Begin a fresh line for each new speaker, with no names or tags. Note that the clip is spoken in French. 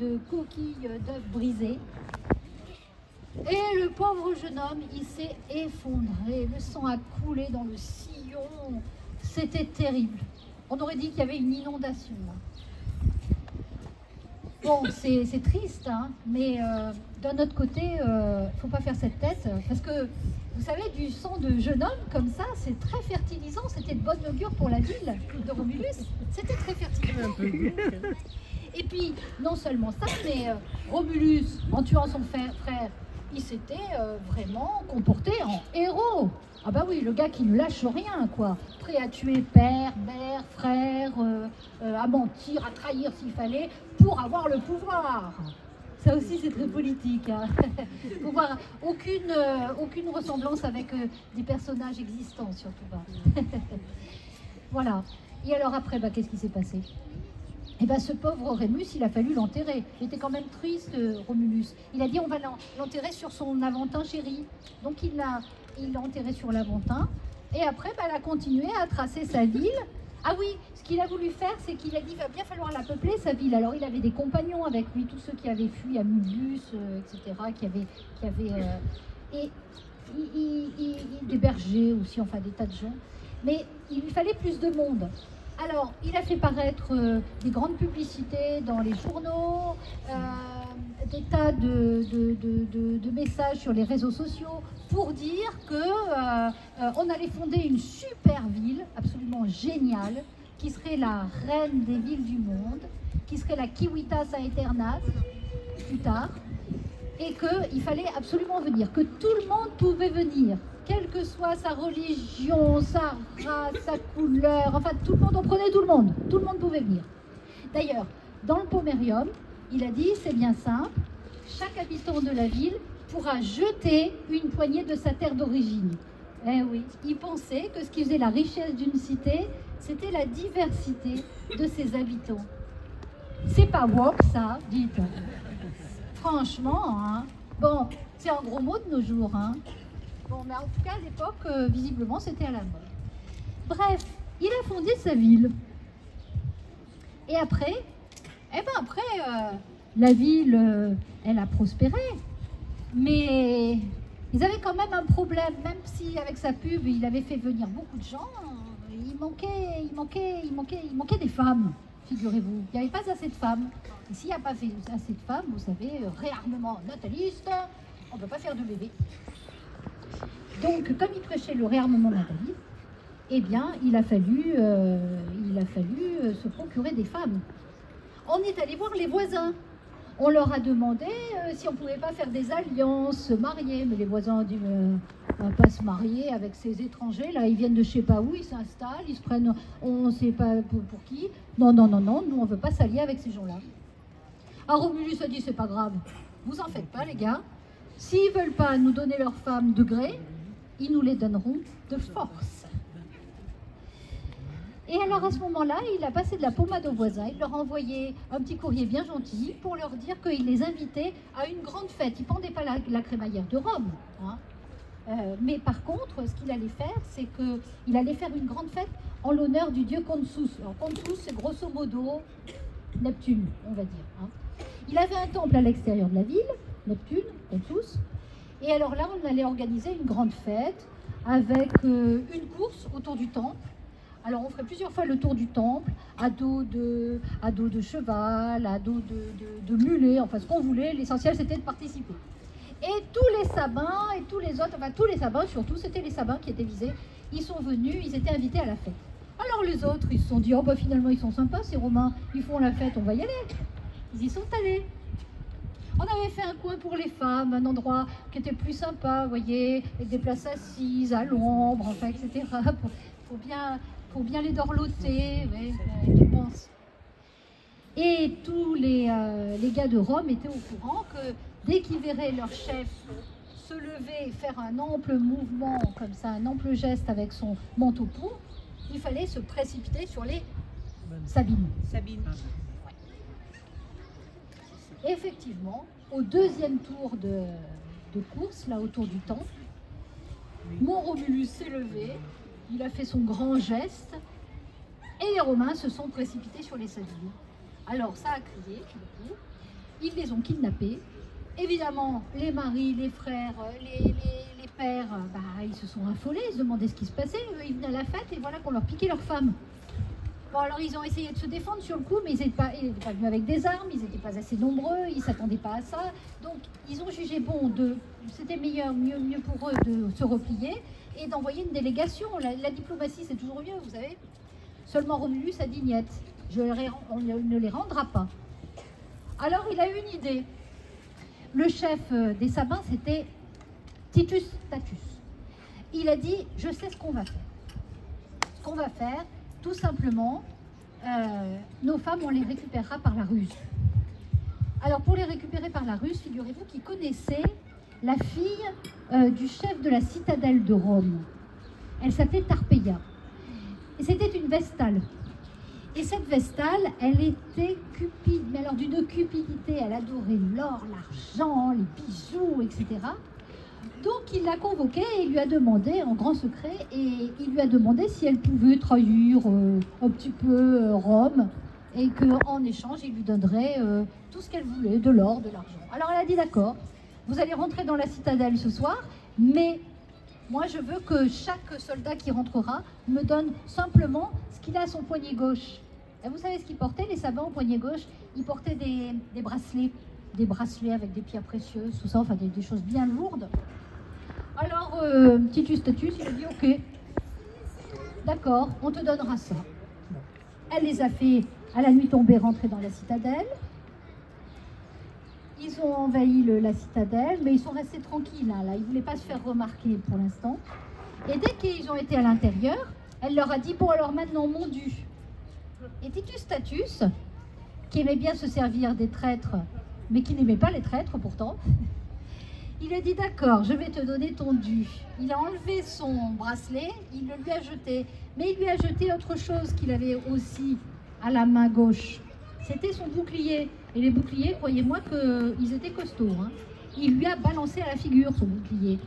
de coquilles d'œufs brisées. Et le pauvre jeune homme, il s'est effondré, le sang a coulé dans le sillon, c'était terrible. On aurait dit qu'il y avait une inondation. Bon, c'est triste, hein, mais d'un autre côté, il ne faut pas faire cette tête, parce que, vous savez, du sang de jeune homme comme ça, c'est très fertilisant, c'était de bonne augure pour la ville de Romulus, c'était très fertilisant. Et puis, non seulement ça, mais Romulus, en tuant son frère, il s'était vraiment comporté en héros. Ah bah oui, le gars qui ne lâche rien, quoi. Prêt à tuer père, mère, frère, à mentir, à trahir s'il fallait, pour avoir le pouvoir. Ça aussi, c'est très politique. Hein. Pouvoir, aucune ressemblance avec des personnages existants, surtout pas. Voilà. Et alors après, bah, qu'est-ce qui s'est passé ? Et bien ce pauvre Rémus, il a fallu l'enterrer. Il était quand même triste, Romulus. Il a dit on va l'enterrer sur son Aventin chéri. Donc il l'a enterré sur l'Aventin. Et après, ben, il a continué à tracer sa ville. Ah oui, ce qu'il a voulu faire, c'est qu'il a dit il va bien falloir la peupler, sa ville. Alors il avait des compagnons avec lui, tous ceux qui avaient fui à Mulus, etc., et des bergers aussi, enfin des tas de gens. Mais il lui fallait plus de monde. Alors, il a fait paraître des grandes publicités dans les journaux, des tas de messages sur les réseaux sociaux pour dire qu'on allait fonder une super ville, absolument géniale, qui serait la reine des villes du monde, qui serait la Civitas Aeternas, plus tard, et qu'il fallait absolument venir, que tout le monde pouvait venir. Quelle que soit sa religion, sa race, sa couleur, enfin tout le monde, on prenait tout le monde pouvait venir. D'ailleurs, dans le Pomerium, il a dit, c'est bien simple, chaque habitant de la ville pourra jeter une poignée de sa terre d'origine. Eh oui, il pensait que ce qui faisait la richesse d'une cité, c'était la diversité de ses habitants. C'est pas woke ça, dites. Franchement, hein. Bon, c'est un gros mot de nos jours, hein. Bon, mais en tout cas, à l'époque, visiblement, c'était à la mode. Bref, il a fondé sa ville. Et après, la ville, elle a prospéré. Mais ils avaient quand même un problème, même si avec sa pub, il avait fait venir beaucoup de gens, il manquait des femmes, figurez-vous. Il n'y avait pas assez de femmes. Et s'il n'y a pas assez de femmes, vous savez, réarmement nataliste, on ne peut pas faire de bébé. Donc, comme il prêchait le réarmement nataliste, eh bien, il a fallu se procurer des femmes. On est allé voir les voisins. On leur a demandé si on ne pouvait pas faire des alliances, se marier. Mais les voisins ont dit, on ne va pas se marier avec ces étrangers. Là, ils viennent de je ne sais pas où, ils s'installent, ils se prennent, on ne sait pas pour qui. Non, nous, on ne veut pas s'allier avec ces gens-là. Alors, Romulus a dit, c'est pas grave, vous en faites pas, les gars. S'ils ne veulent pas nous donner leurs femmes de gré, ils nous les donneront de force. Et alors à ce moment-là, il a passé de la pommade aux voisins, il leur a envoyé un petit courrier bien gentil pour leur dire qu'il les invitait à une grande fête. Il ne pendait pas la crémaillère de Rome, hein. Mais par contre, ce qu'il allait faire, c'est qu'il allait faire une grande fête en l'honneur du dieu Consus. Alors Consus, c'est grosso modo Neptune, on va dire, hein. Il avait un temple à l'extérieur de la ville, Neptune, Consus. Et alors là, on allait organiser une grande fête avec une course autour du temple. Alors on ferait plusieurs fois le tour du temple, à dos de cheval, à dos de mulet, enfin ce qu'on voulait. L'essentiel c'était de participer. Et tous les Sabins et tous les autres, enfin tous les Sabins surtout, c'était les Sabins qui étaient visés. Ils sont venus, ils étaient invités à la fête. Alors les autres, ils se sont dit, oh bah finalement ils sont sympas ces Romains, ils font la fête, on va y aller. Ils y sont allés. On avait fait un coin pour les femmes, un endroit qui était plus sympa, vous voyez, avec des places assises, à l'ombre, enfin, etc. Pour bien les dorloter, ouais, je pense. Et tous les gars de Rome étaient au courant que dès qu'ils verraient leur chef se lever et faire un ample mouvement, comme ça, un ample geste avec son manteau pourpre, il fallait se précipiter sur les Sabines. Effectivement, au deuxième tour de course, là autour du temple, mon Romulus s'est levé, il a fait son grand geste, et les Romains se sont précipités sur les Sabines. Alors ça a crié, du coup, ils les ont kidnappés. Évidemment, les maris, les frères, les pères, ils se sont affolés, ils se demandaient ce qui se passait. Eux, ils venaient à la fête et voilà qu'on leur piquait leurs femmes. Bon, alors ils ont essayé de se défendre sur le coup, mais ils n'étaient pas venus avec des armes, ils n'étaient pas assez nombreux, ils ne s'attendaient pas à ça. Donc, ils ont jugé bon c'était mieux pour eux de se replier et d'envoyer une délégation. La diplomatie, c'est toujours mieux, vous savez. Seulement Romulus a dit niet, on ne les rendra pas. Alors, il a eu une idée. Le chef des Sabins, c'était Titus Statius. Il a dit, je sais ce qu'on va faire. Ce qu'on va faire, tout simplement, nos femmes, on les récupérera par la ruse. Alors, pour les récupérer par la ruse, figurez-vous qu'ils connaissaient la fille du chef de la citadelle de Rome. Elle s'appelait Tarpeia. Et c'était une Vestale. Et cette Vestale, elle était cupide, mais alors d'une cupidité, elle adorait l'or, l'argent, les bijoux, etc. Donc il l'a convoquée et il lui a demandé, en grand secret, et il lui a demandé si elle pouvait trahir un petit peu Rome, et qu'en échange, il lui donnerait tout ce qu'elle voulait, de l'or, de l'argent. Alors elle a dit d'accord, vous allez rentrer dans la citadelle ce soir, mais moi je veux que chaque soldat qui rentrera me donne simplement ce qu'il a à son poignet gauche. Et vous savez ce qu'ils portaient, les Sabins au poignet gauche? Ils portaient des bracelets avec des pierres précieuses, tout ça, enfin des choses bien lourdes. Alors, Titus Statius, il a dit ok, d'accord, on te donnera ça. Elle les a fait, à la nuit tombée, rentrer dans la citadelle. Ils ont envahi la citadelle, mais ils sont restés tranquilles, là. Ils ne voulaient pas se faire remarquer pour l'instant. Et dès qu'ils ont été à l'intérieur, elle leur a dit, bon alors maintenant, mon dû. Et Titus Statius, qui aimait bien se servir des traîtres, mais qui n'aimait pas les traîtres pourtant, il a dit d'accord, je vais te donner ton dû. Il a enlevé son bracelet, il le lui a jeté, mais il lui a jeté autre chose qu'il avait aussi à la main gauche. C'était son bouclier. Et les boucliers, croyez-moi qu'ils étaient costauds. Il lui a balancé à la figure son bouclier.